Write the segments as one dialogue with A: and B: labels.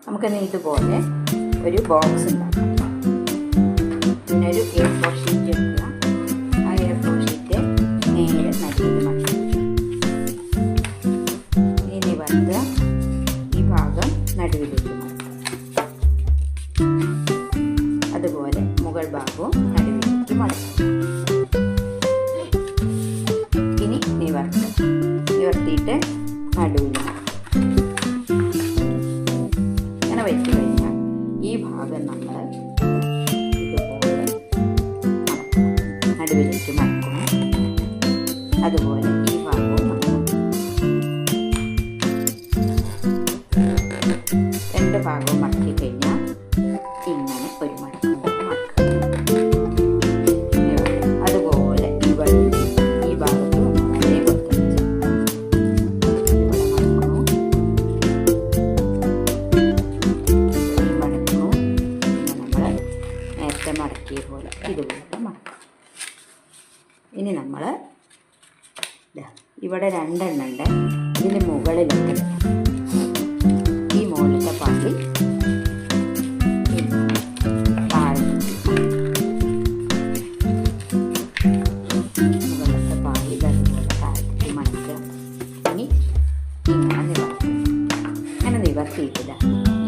A: നമുക്കിനി ഇതുപോലെ ഒരു ബോക്സ് ഉണ്ടാക്കാം. ഇതിനൊരു A4 ഷീറ്റ് എടുക്കുക. ആ A4 ഷീറ്റ് നേരെ നടുവിൽ മടക്കുക. ഇനി വന്ന് ഈ ഭാഗം നടുവിലേക്ക് മടക്കുക. അതുപോലെ മുകൾ ഭാഗവും നടുവിലേക്ക് മടക്കുക. ഇനി നിവർത്തിയിട്ട് നടുവിൽ ഇങ്ങനെ വെച്ച് കഴിഞ്ഞാൽ ഈ ഭാഗം നമ്മൾ ഇതുപോലെ നടുവിലേക്ക് മടക്കണം. അതുപോലെ ഈ ഭാഗവും മടക്കണം. രണ്ട് ഭാഗവും മടക്കി കഴിഞ്ഞാൽ ഇങ്ങനെ ഒരു മടക്കം മടക്കണം. അതുപോലെ ഈ ഭാഗത്ത് അതേപോലെ തന്നെ നേരത്തെ മടക്കിയ പോലെ ഇതുപോലെ മടക്കാം. ഇനി നമ്മൾ ഇവിടെ രണ്ടെണ്ണം ഉണ്ട്. ഇതിന് മുകളിലൊക്കെ ഈ മുകളിലത്തെ പാതി മുകളിലത്തെ പാതി അതുപോലെ താഴത്തേക്ക് മടക്കുക. ഇനി ഇങ്ങനെ നിവർത്തുക. ഇങ്ങനെ നിവർത്തിയിട്ടില്ല.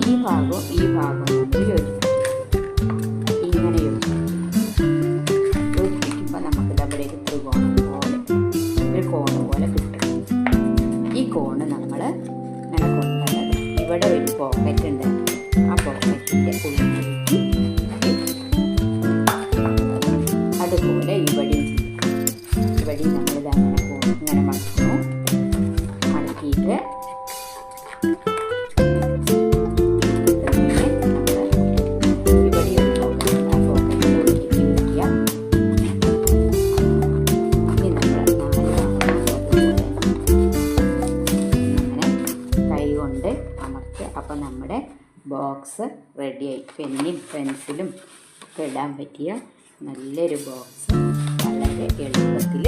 A: ഈ ഭാഗവും നമ്മൾ യോജിപ്പിക്കും. ഇങ്ങനെ യോജിപ്പിക്കുമ്പോൾ നമുക്ക് അവിടെ ഒരു കോണ് പോലെ കിട്ടും. ഈ കോണ് നമ്മൾ ഇങ്ങനെ കൊണ്ടുവന്നത് ഇവിടെ ഒരു പോക്കറ്റ് ഉണ്ട്. ആ പോക്കറ്റിൻ്റെ ഉള്ളിലേക്ക് അതുപോലെ ഇവിടെയും നമ്മളിത് ഇങ്ങനെ മടക്കുന്നു. മടക്കിയിട്ട് അപ്പോൾ നമ്മുടെ ബോക്സ് റെഡിയായി. പെന്നും പെൻസിലും ഒക്കെ ഇടാൻ പറ്റിയ നല്ലൊരു ബോക്സ് വളരെ എളുപ്പത്തിൽ